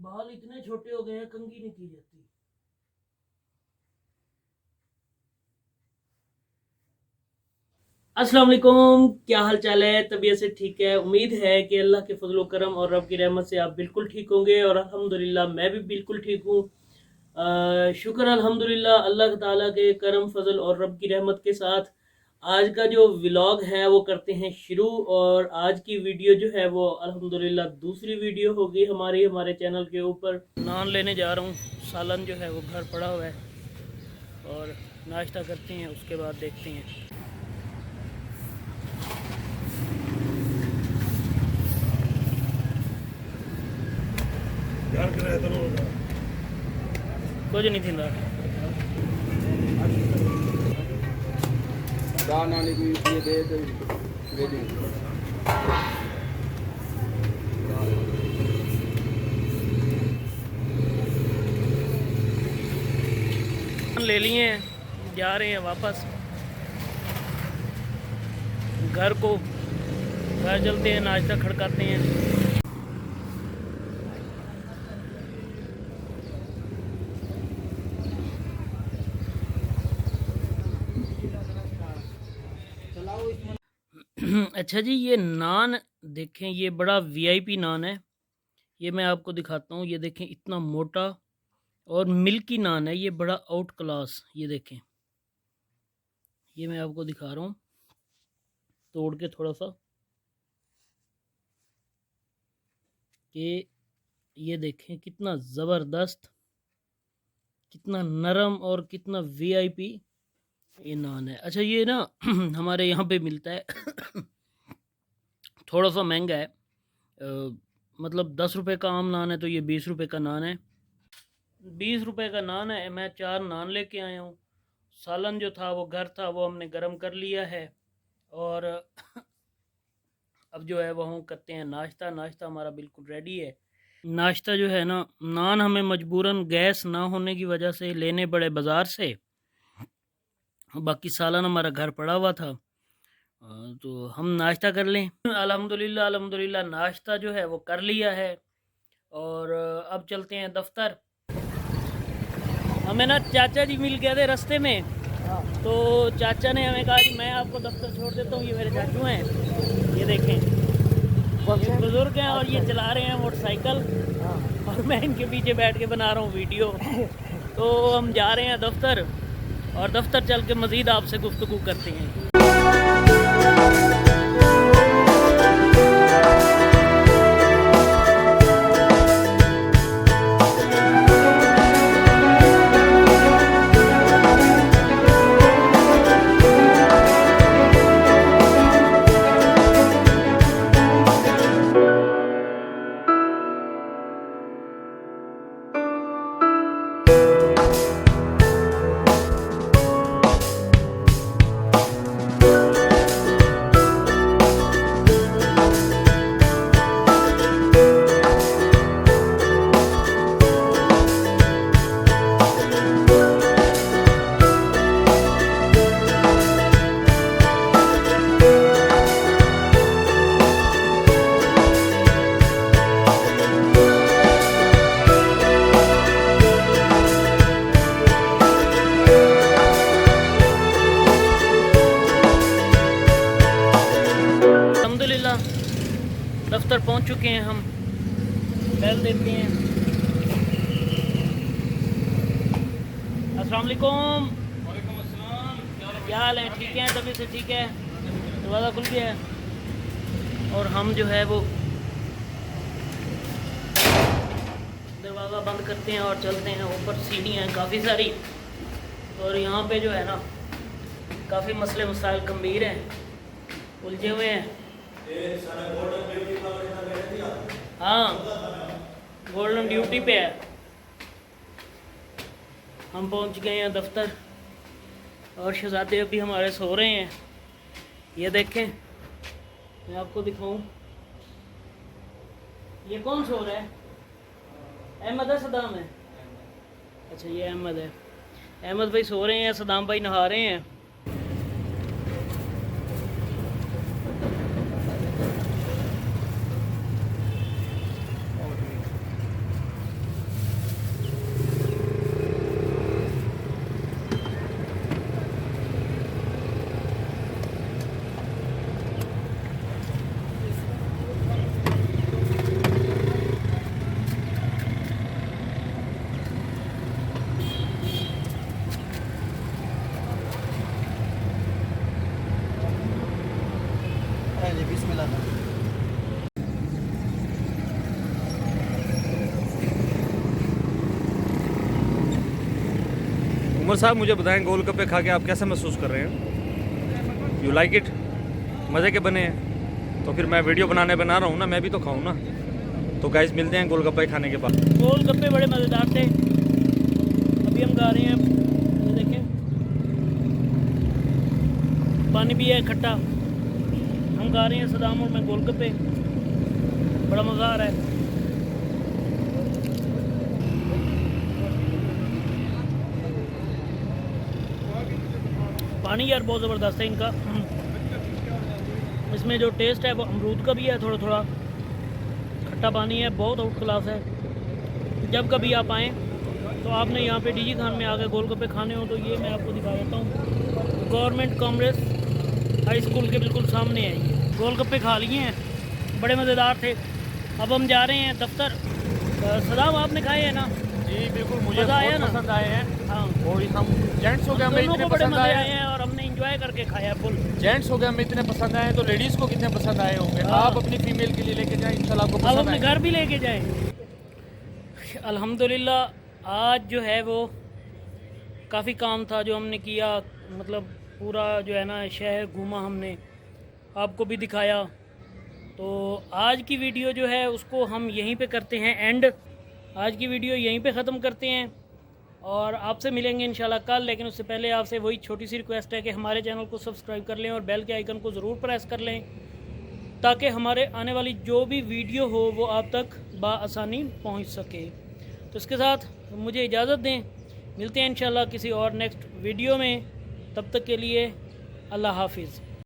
बाल इतने छोटे हो गए हैं, कंघी नहीं की जाती। अस्सलाम वालेकुम, क्या हाल चाल है? तबीयत से ठीक है? उम्मीद है कि अल्लाह के फजल करम और रब की रहमत से आप बिल्कुल ठीक होंगे। और अल्हम्दुलिल्लाह मैं भी बिल्कुल ठीक हूँ। शुक्र अल्हम्दुलिल्लाह अल्लाह ताला के करम फजल और रब की रहमत के साथ आज का जो व्लॉग है वो करते हैं शुरू। और आज की वीडियो जो है वो अल्हम्दुलिल्लाह दूसरी वीडियो होगी हमारे चैनल के ऊपर। नान लेने जा रहा हूँ, सालन जो है वो घर पड़ा हुआ है और नाश्ता करते हैं, उसके बाद देखते हैं। कुछ नहीं थी ले लिए हैं, जा रहे हैं वापस घर को। घर चलते हैं, नाश्ता खड़काते हैं। अच्छा जी, ये नान देखें, ये बड़ा वीआईपी नान है। ये मैं आपको दिखाता हूँ। ये देखें, इतना मोटा और मिल्की नान है, ये बड़ा आउट क्लास। ये देखें, ये मैं आपको दिखा रहा हूँ तोड़ के थोड़ा सा, कि ये देखें कितना ज़बरदस्त, कितना नरम और कितना वीआईपी ये नान है। अच्छा, ये ना हमारे यहाँ पे मिलता है थोड़ा सा महंगा है। मतलब 10 रुपये का आम नान है, तो ये 20 रुपये का नान है। 20 रुपये का नान है। मैं 4 नान लेके आया हूँ। सालन जो था वो घर था, वो हमने गर्म कर लिया है। और अब जो है वो हम करते हैं नाश्ता। नाश्ता हमारा बिल्कुल रेडी है। नाश्ता जो है ना, नान हमें मजबूरन गैस ना होने की वजह से लेने पड़े बाज़ार से। बाकी सालन हमारा घर पड़ा हुआ था, तो हम नाश्ता कर लें। अल्हम्दुलिल्लाह अल्हम्दुलिल्लाह नाश्ता जो है वो कर लिया है। और अब चलते हैं दफ्तर। हमें ना चाचा जी मिल गए थे रास्ते में, तो चाचा ने हमें कहा कि मैं आपको दफ्तर छोड़ देता हूँ। ये मेरे चाचू हैं, ये देखें, ये बुज़ुर्ग हैं और ये चला रहे हैं मोटरसाइकिल, और मैं इनके पीछे बैठ के बना रहा हूँ वीडियो। तो हम जा रहे हैं दफ्तर, और दफ्तर चल के मज़ीद आपसे गुफ्तगू करते हैं। दफ्तर पहुंच चुके हैं हम। बैल देते हैं। अस्सलाम वालेकुम। क्या हाल है? ठीक है, तबीयत से ठीक है? दरवाज़ा खुल गया है और हम जो है वो दरवाज़ा बंद करते हैं और चलते हैं ऊपर। सीढ़ियाँ हैं काफ़ी सारी, और यहाँ पे जो है ना काफ़ी मसले मसाइल गंभीर हैं, उलझे हुए हैं। हाँ, गोल्डन ड्यूटी पे है। हम पहुंच गए हैं दफ्तर, और शहजादे अभी हमारे सो रहे हैं। ये देखें, मैं आपको दिखाऊं, ये कौन सो रहा है? अहमद है, सदाम है? अच्छा, ये अहमद है। अहमद भाई सो रहे हैं, सदाम भाई नहा रहे हैं। जी, बिस्मिल्लाह। उमर साहब मुझे बताएं, गोलगप्पे खा के आप कैसे महसूस कर रहे हैं? You like it? मज़े के बने हैं? तो फिर मैं वीडियो बना रहा हूँ ना, मैं भी तो खाऊँ ना। तो गाइस मिलते हैं गोलगप्पे खाने के बाद। गोलगप्पे बड़े मज़ेदार थे। अभी हम खा रहे हैं, ये देखें, पानी भी है खट्टा। हम खा रहे हैं सदाम और मैं गोलगप्पे, बड़ा मज़ा आ रहा है। पानी यार बहुत ज़बरदस्त है इनका। इसमें जो टेस्ट है वो अमरूद का भी है, थोड़ा थोड़ा खट्टा पानी है, बहुत आउट क्लास है। जब कभी आप आएँ तो आपने यहाँ पे डीजी खान में आकर गोलगप्पे खाने हो तो ये मैं आपको दिखा देता हूँ। गवर्नमेंट कॉमर्स हाई स्कूल के बिल्कुल सामने है ये। गोलगप्पे खा लिए हैं, बड़े मज़ेदार थे। अब हम जा रहे हैं दफ्तर। सदाम आपने खाए हैं ना? जी बिल्कुल, मुझे मज़ा आया बहुत ना? पसंद आए हैं। हाँ, और हम जेंट्स हो गए हमें दोनों इतने को बड़े पसंद मज़े आए आए हैं और हमने इंजॉय करके खाया फुल। जेंट्स हो गए हमें इतने पसंद आए हैं, तो लेडीज़ को कितने पसंद आए होंगे। हाँ। आप अपनी फीमेल के लिए लेके जाएं, इंशाल्लाह आपको अब पसंद अपने आए। घर भी लेके जाएं। अल्हम्दुलिल्लाह आज जो है वो काफ़ी काम था जो हमने किया, मतलब पूरा जो है ना शहर घूमा हमने, आपको भी दिखाया। तो आज की वीडियो जो है उसको हम यहीं पे करते हैं एंड। आज की वीडियो यहीं पे ख़त्म करते हैं और आपसे मिलेंगे इंशाल्लाह कल। लेकिन उससे पहले आपसे वही छोटी सी रिक्वेस्ट है कि हमारे चैनल को सब्सक्राइब कर लें और बेल के आइकन को ज़रूर प्रेस कर लें, ताकि हमारे आने वाली जो भी वीडियो हो वो आप तक बआसानी पहुंच सके। तो इसके साथ मुझे इजाज़त दें, मिलते हैं इंशाल्लाह किसी और नेक्स्ट वीडियो में। तब तक के लिए अल्लाह हाफिज़।